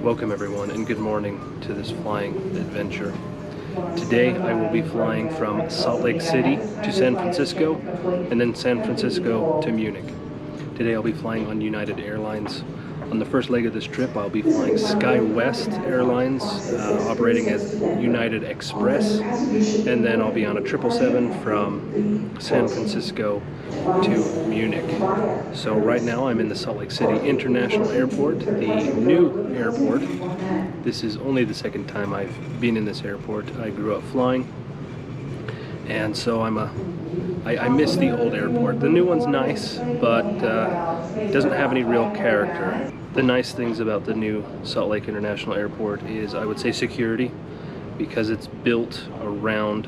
Welcome everyone and good morning to this flying adventure. Today I will be flying from Salt Lake City to San Francisco and then San Francisco to Munich. Today I'll be flying on United Airlines. On the first leg of this trip I'll be flying SkyWest Airlines, operating as United Express, and then I'll be on a 777 from San Francisco to Munich. So right now I'm in the Salt Lake City International Airport, the new airport. This is only the second time I've been in this airport. I grew up flying, and so I miss the old airport. The new one's nice, but it doesn't have any real character. The nice things about the new Salt Lake International Airport is, I would say, security, because it's built around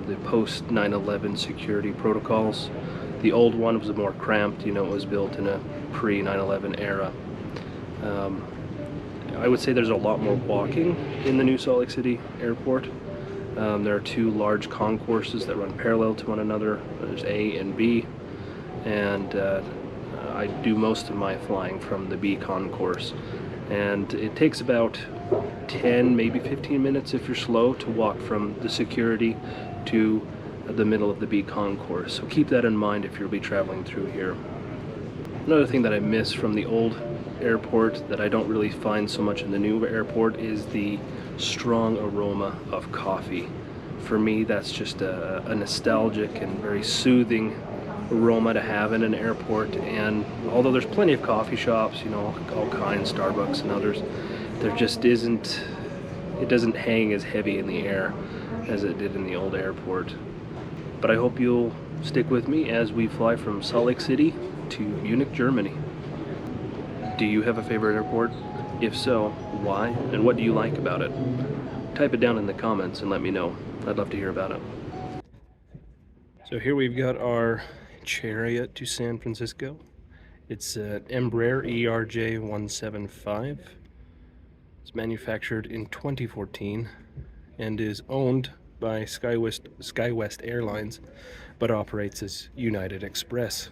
the post 9/11 security protocols. The old one was more cramped, it was built in a pre 9/11 era. I would say there's a lot more walking in the new Salt Lake City Airport. There are two large concourses that run parallel to one another. There's A and B, and I do most of my flying from the B concourse. And it takes about 10, maybe 15 minutes if you're slow to walk from the security to the middle of the B concourse. So keep that in mind if you'll be traveling through here. Another thing that I miss from the old airport that I don't really find so much in the new airport is the strong aroma of coffee. For me, that's just a nostalgic and very soothing aroma to have in an airport. And although there's plenty of coffee shops, all kinds, Starbucks and others, there just isn't, it doesn't hang as heavy in the air as it did in the old airport. But I hope you'll stick with me as we fly from Salt Lake City to Munich, Germany. Do you have a favorite airport? If so, why? And what do you like about it? Type it down in the comments and let me know. I'd love to hear about it. So here we've got our chariot to San Francisco. It's an Embraer ERJ-175. It's manufactured in 2014 and is owned by SkyWest Airlines, but operates as United Express.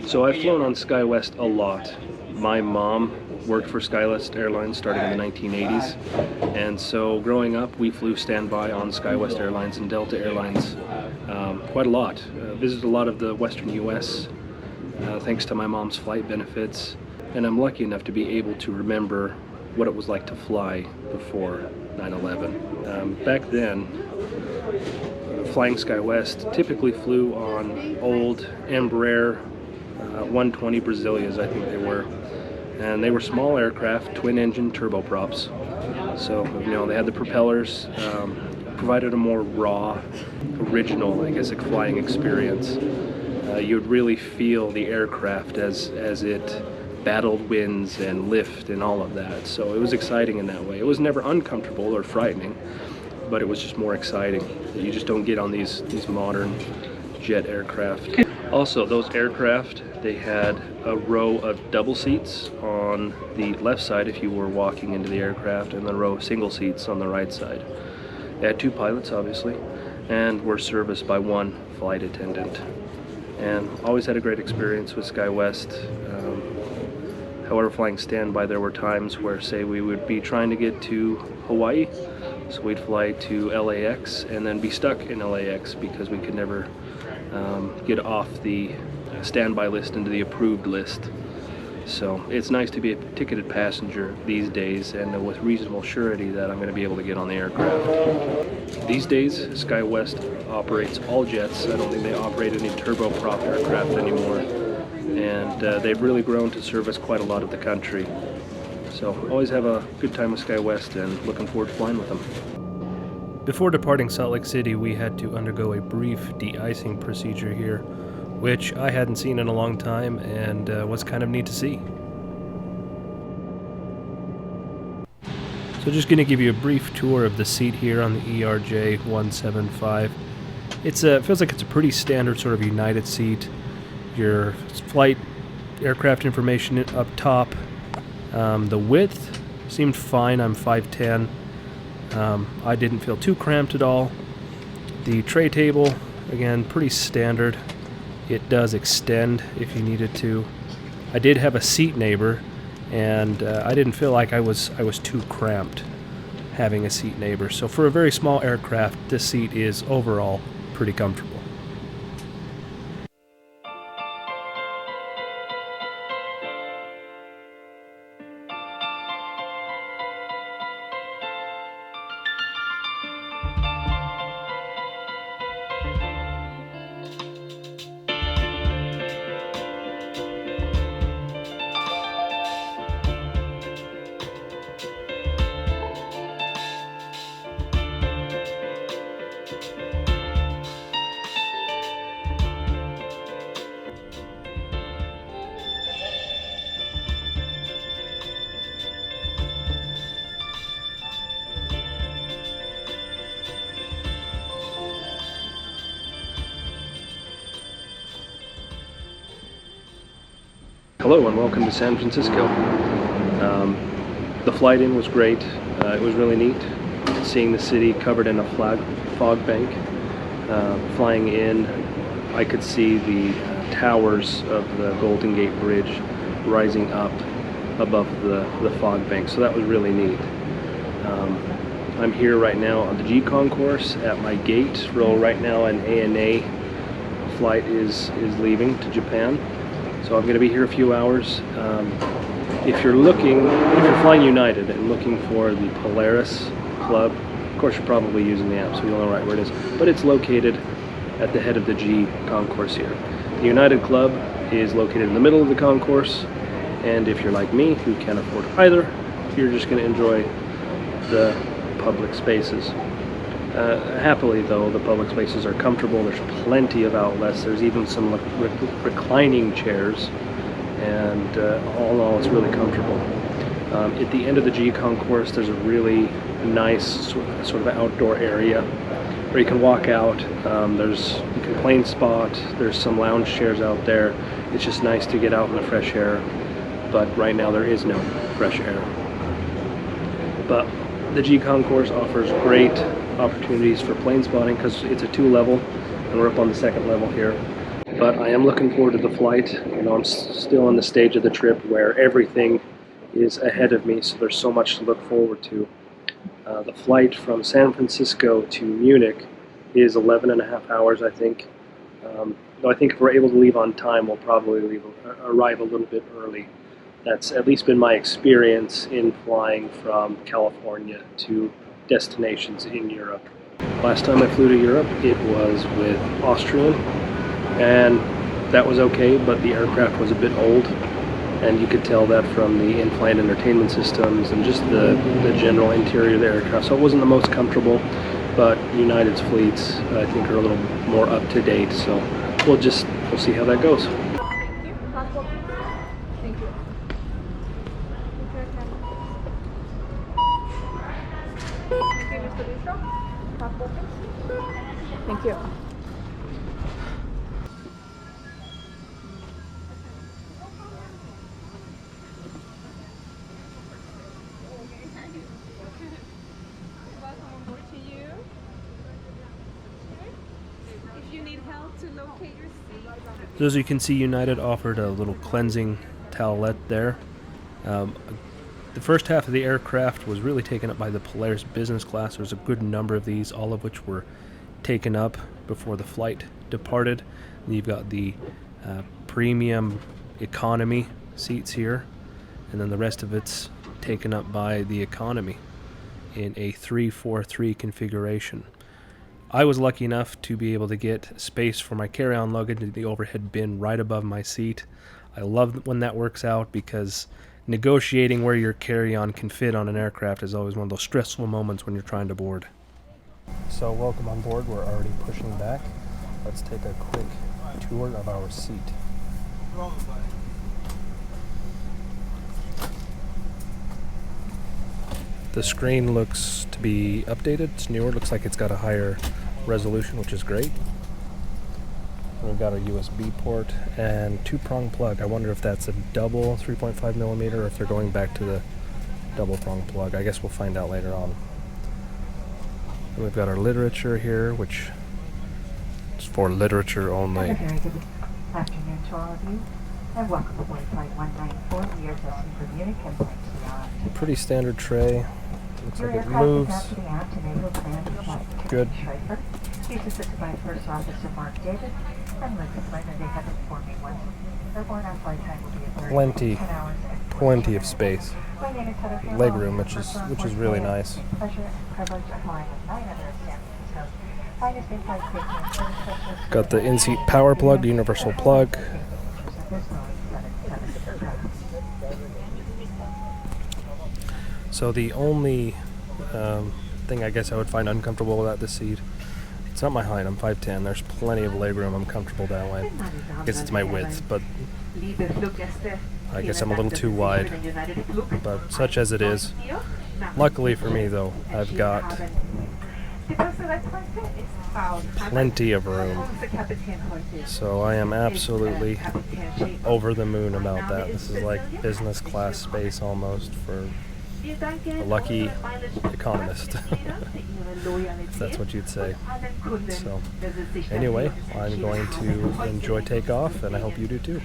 So I've flown on SkyWest a lot. My mom worked for SkyWest Airlines starting in the 1980s, and so growing up we flew standby on SkyWest Airlines and Delta Airlines quite a lot. Visited a lot of the western US thanks to my mom's flight benefits, and I'm lucky enough to be able to remember what it was like to fly before 9/11. Back then, flying SkyWest typically flew on old Embraer 120 Brazilias, I think they were. And they were small aircraft, twin-engine turboprops. So, they had the propellers, provided a more raw, original, I guess, flying experience. You'd really feel the aircraft as it battled winds and lift and all of that. So it was exciting in that way. It was never uncomfortable or frightening, but it was just more exciting. You just don't get on these modern jet aircraft. Also, those aircraft, they had a row of double seats on the left side if you were walking into the aircraft, and then a row of single seats on the right side. They had two pilots, obviously, and were serviced by one flight attendant. And always had a great experience with SkyWest. However, flying standby, there were times where, say, we would be trying to get to Hawaii, so we'd fly to LAX and then be stuck in LAX because we could never get off the standby list into the approved list. So it's nice to be a ticketed passenger these days, and with reasonable surety that I'm going to be able to get on the aircraft. These days, SkyWest operates all jets. I don't think they operate any turboprop aircraft anymore. And they've really grown to service quite a lot of the country. So always have a good time with SkyWest and looking forward to flying with them. Before departing Salt Lake City, we had to undergo a brief de-icing procedure here, which I hadn't seen in a long time and was kind of neat to see. So just going to give you a brief tour of the seat here on the ERJ-175. It feels like it's a pretty standard sort of United seat. Your flight aircraft information up top. The width seemed fine. I'm 5'10". I didn't feel too cramped at all. The tray table, again, pretty standard. It does extend if you needed to. I did have a seat neighbor, and I didn't feel like I was too cramped having a seat neighbor. So for a very small aircraft, this seat is overall pretty comfortable. Hello and welcome to San Francisco. The flight in was great. It was really neat seeing the city covered in a fog bank. Flying in, I could see the towers of the Golden Gate Bridge rising up above the fog bank, so that was really neat. I'm here right now on the G concourse at my gate. Right now an ANA flight is leaving to Japan. So I'm going to be here a few hours. If you're flying United and looking for the Polaris Club, of course you're probably using the app, so you'll know right where it is. But it's located at the head of the G concourse here. The United Club is located in the middle of the concourse, and if you're like me, who can't afford either, you're just going to enjoy the public spaces. Happily though, the public spaces are comfortable. There's plenty of outlets. There's even some reclining chairs, and all in all, it's really comfortable. At the end of the G concourse, there's a really nice sort of outdoor area where you can walk out. You can plane spot. There's some lounge chairs out there. It's just nice to get out in the fresh air, but right now there is no fresh air. But the G concourse offers great opportunities for plane spotting because it's a 2-level and we're up on the 2nd level here. But I am looking forward to the flight. I'm still on the stage of the trip where everything is ahead of me, so there's so much to look forward to. The flight from San Francisco to Munich is 11.5 hours, I think. Though I think if we're able to leave on time, we'll probably arrive a little bit early. That's at least been my experience in flying from California to destinations in Europe. Last time I flew to Europe, it was with Austrian, and that was okay, but the aircraft was a bit old, and you could tell that from the in-flight entertainment systems and just the general interior of the aircraft. So it wasn't the most comfortable, but United's fleets, I think, are a little more up to date, so we'll see how that goes. Thank you. Welcome aboard to you. If you need help to locate your seat. So as you can see, United offered a little cleansing towelette there. The first half of the aircraft was really taken up by the Polaris business class. There was a good number of these, all of which were taken up before the flight departed. And you've got the premium economy seats here, and then the rest of it's taken up by the economy in a 3-4-3 configuration. I was lucky enough to be able to get space for my carry-on luggage in the overhead bin right above my seat. I love when that works out because negotiating where your carry-on can fit on an aircraft is always one of those stressful moments when you're trying to board. So welcome on board. We're already pushing back. Let's take a quick tour of our seat. The screen looks to be updated. It's newer. Looks like it's got a higher resolution, which is great. We've got a USB port and 2-prong plug. I wonder if that's a double 3.5 millimeter or if they're going back to the double prong plug. I guess we'll find out later on. And we've got our literature here, which is for literature only. Very good afternoon to all of you. And welcome aboard Flight 194. We are destined for Munich and thanks beyond. Pretty standard tray. Looks Your like it aircraft moves. is out to the Antonego plan flight. Good. Schreiber. He's assisted by First Officer Mark David and Lincoln Flight, and they have informed me once. Airborne on flight time will be a very Plenty. 10 hours and Plenty of space. My name is Heather Farrell. Legroom, which is really nice. Pleasure and privilege of flying with nine other San Francisco's finest in-flight safety and service specialists. Got the in-seat power plug, universal plug. So the only thing I guess I would find uncomfortable about this seat, it's not my height, I'm 5'10", there's plenty of legroom, I'm comfortable that way. I guess it's my width, but I guess I'm a little too wide. But such as it is, luckily for me though, I've got plenty of room. So I am absolutely over the moon about that. This is like business class space almost for a lucky economist, if that's what you'd say. So anyway, I'm going to enjoy takeoff, and I hope you do too.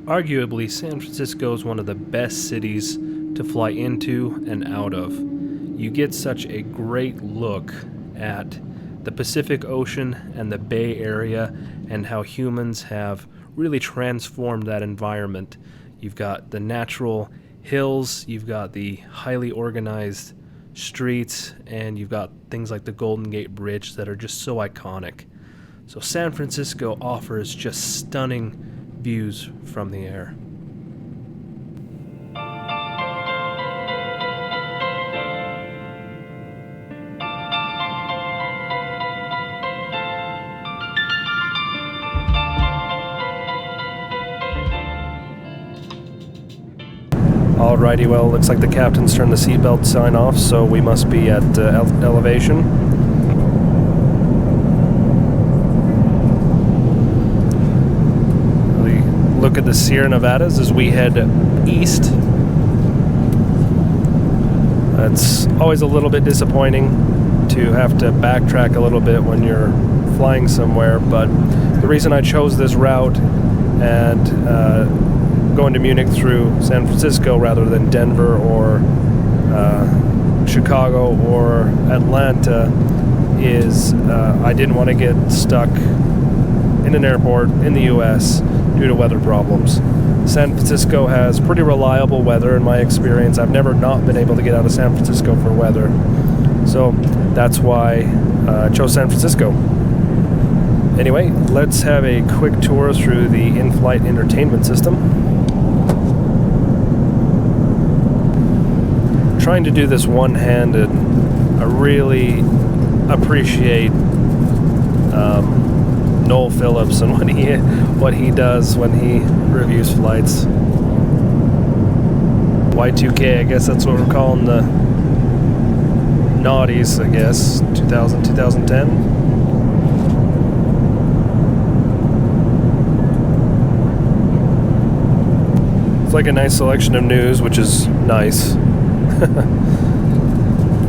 Arguably, San Francisco is one of the best cities to fly into and out of. You get such a great look at the Pacific Ocean and the Bay Area and how humans have really transformed that environment. You've got the natural hills, you've got the highly organized streets, and you've got things like the Golden Gate Bridge that are just so iconic. So San Francisco offers just stunning views from the air. Alrighty, well, looks like the captain's turned the seatbelt sign off, so we must be at elevation. We look at the Sierra Nevadas as we head east. It's always a little bit disappointing to have to backtrack a little bit when you're flying somewhere, but the reason I chose this route and going to Munich through San Francisco rather than Denver or Chicago or Atlanta is I didn't want to get stuck in an airport in the US due to weather problems. San Francisco has pretty reliable weather in my experience. I've never not been able to get out of San Francisco for weather. So that's why I chose San Francisco. Anyway, let's have a quick tour through the in-flight entertainment system. Trying to do this one-handed. I really appreciate Noel Phillips and what he does when he reviews flights. Y2K, I guess that's what we're calling the naughties, I guess. 2000, 2010. It's like a nice selection of news, which is nice.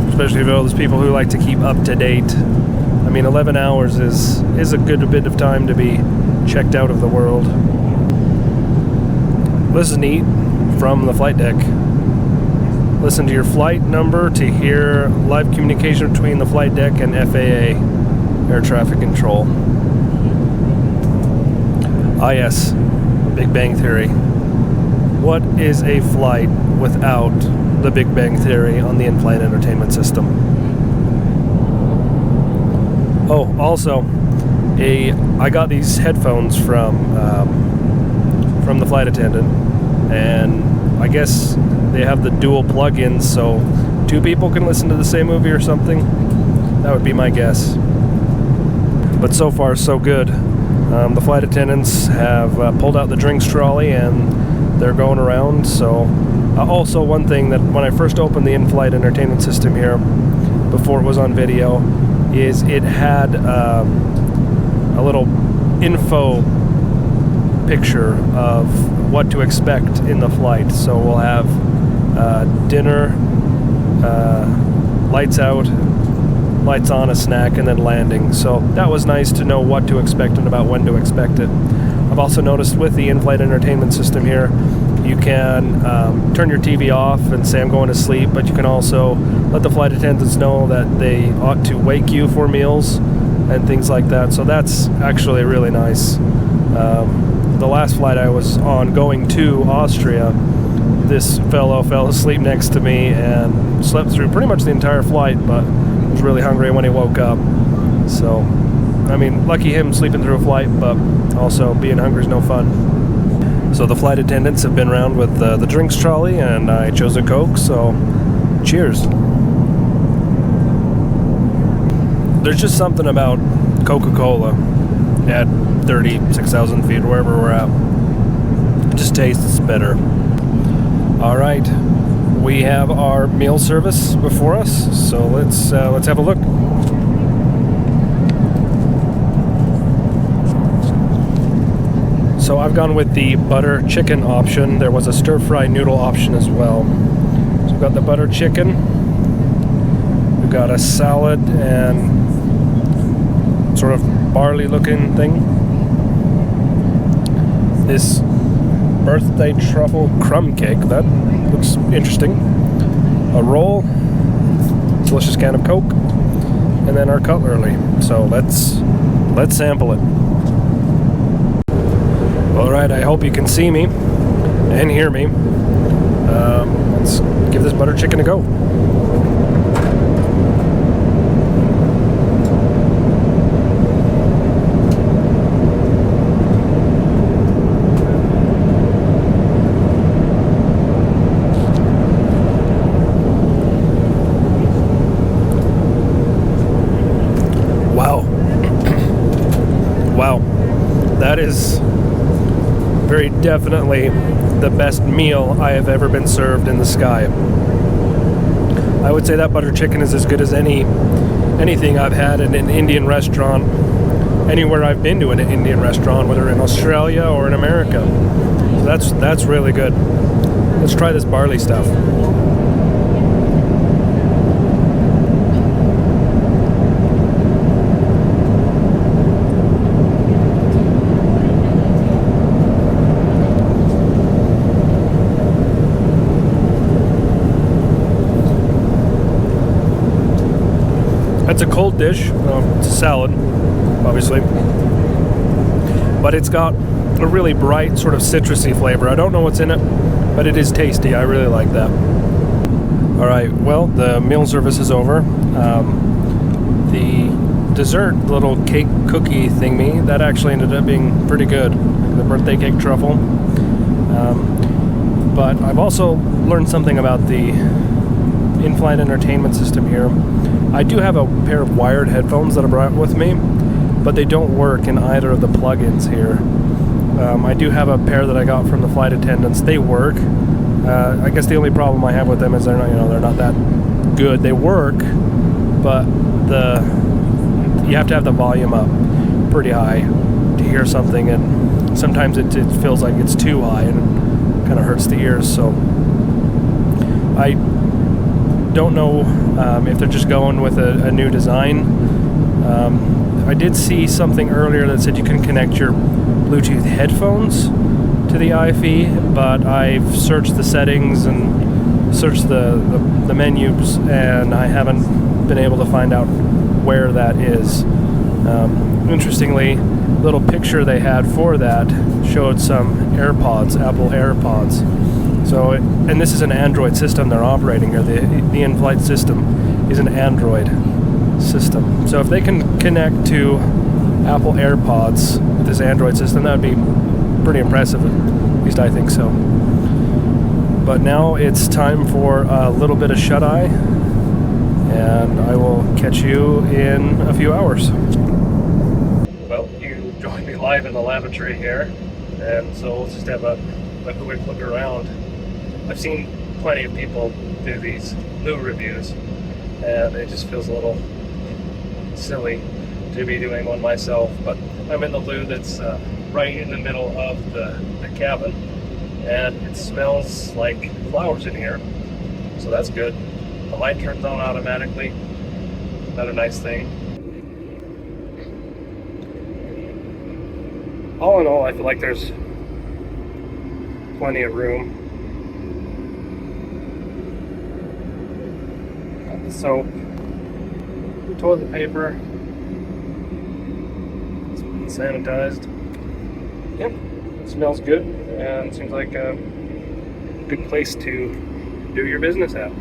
Especially for all those people who like to keep up to date. I mean, 11 hours is a good bit of time to be checked out of the world. This is neat from the flight deck. Listen to your flight number to hear live communication between the flight deck and FAA, air traffic control. Ah yes, Big Bang Theory. What is a flight without the Big Bang Theory on the in-flight entertainment system? Oh, also, I got these headphones from the flight attendant, and I guess they have the dual plug-ins, so 2 people can listen to the same movie or something. That would be my guess. But so far, so good. The flight attendants have pulled out the drinks trolley and they're going around. So also one thing that when I first opened the in-flight entertainment system here, before it was on video, is it had a little info picture of what to expect in the flight. So we'll have dinner lights out, lights on, a snack, and then landing. So that was nice to know what to expect and about when to expect it. I've also noticed with the in-flight entertainment system here, you can turn your TV off and say I'm going to sleep, but you can also let the flight attendants know that they ought to wake you for meals and things like that. So that's actually really nice. The last flight I was on going to Austria, this fellow fell asleep next to me and slept through pretty much the entire flight, but was really hungry when he woke up. So, I mean, lucky him sleeping through a flight, but also being hungry is no fun. So the flight attendants have been around with the drinks trolley, and I chose a Coke, so cheers. There's just something about Coca-Cola at 36,000 feet, wherever we're at. It just tastes better. All right, we have our meal service before us, so let's have a look. So I've gone with the butter chicken option. There was a stir-fry noodle option as well. So we've got the butter chicken. We've got a salad and sort of barley-looking thing. This birthday truffle crumb cake, that looks interesting. A roll, delicious can of Coke, and then our cutlery. So let's sample it. All right, I hope you can see me and hear me. Let's give this butter chicken a go. Wow, that is very definitely the best meal I have ever been served in the sky. I would say that butter chicken is as good as anything I've had in an Indian restaurant, anywhere I've been to an Indian restaurant, whether in Australia or in America. So that's really good. Let's try this barley stuff. It's a cold dish. It's a salad, obviously, but it's got a really bright sort of citrusy flavor. I don't know what's in it, but it is tasty. I really like that. All right, well, the meal service is over. The dessert, little cake cookie thingy, that actually ended up being pretty good. The birthday cake truffle. But I've also learned something about the in-flight entertainment system here. I do have a pair of wired headphones that I brought with me, but they don't work in either of the plugins here. I do have a pair that I got from the flight attendants. They work. I guess the only problem I have with them is they're not that good. They work, but you have to have the volume up pretty high to hear something, and sometimes it feels like it's too high and it kind of hurts the ears. So I don't know if they're just going with a new design. I did see something earlier that said you can connect your Bluetooth headphones to the IFE, but I've searched the settings and searched the menus, and I haven't been able to find out where that is. Interestingly, the little picture they had for that showed some AirPods, Apple AirPods. So, and this is an Android system they're operating here. The in-flight system is an Android system. So if they can connect to Apple AirPods with this Android system, that would be pretty impressive. At least I think so. But now it's time for a little bit of shut-eye, and I will catch you in a few hours. Well, you joined me live in the lavatory here, and so let's just have a quick look around. I've seen plenty of people do these loo reviews, and it just feels a little silly to be doing one myself, but I'm in the loo that's right in the middle of the cabin, and it smells like flowers in here, so that's good. The light turns on automatically. Another nice thing. All in all, I feel like there's plenty of room. Got the soap, toilet paper, it's been sanitized. Yep, it smells good and seems like a good place to do your business at.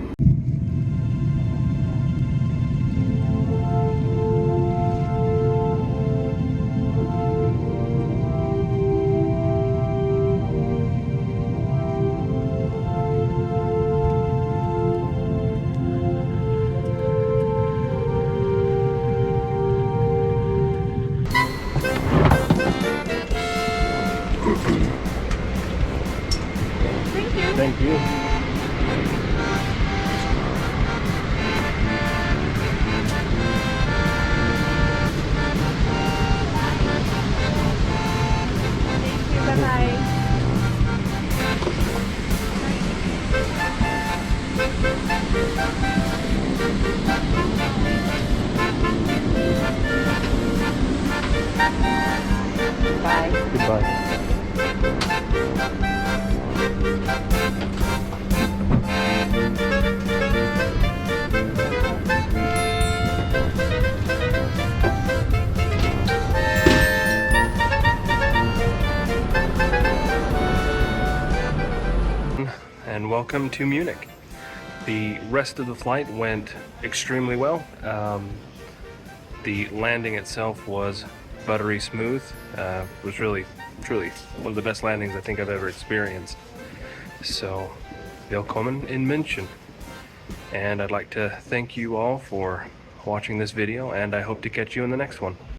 Thank you. Bye-bye. Bye. Goodbye. And welcome to Munich. The rest of the flight went extremely well. The landing itself was buttery smooth. Was really, truly one of the best landings I think I've ever experienced. So, willkommen in München. And I'd like to thank you all for watching this video, and I hope to catch you in the next one.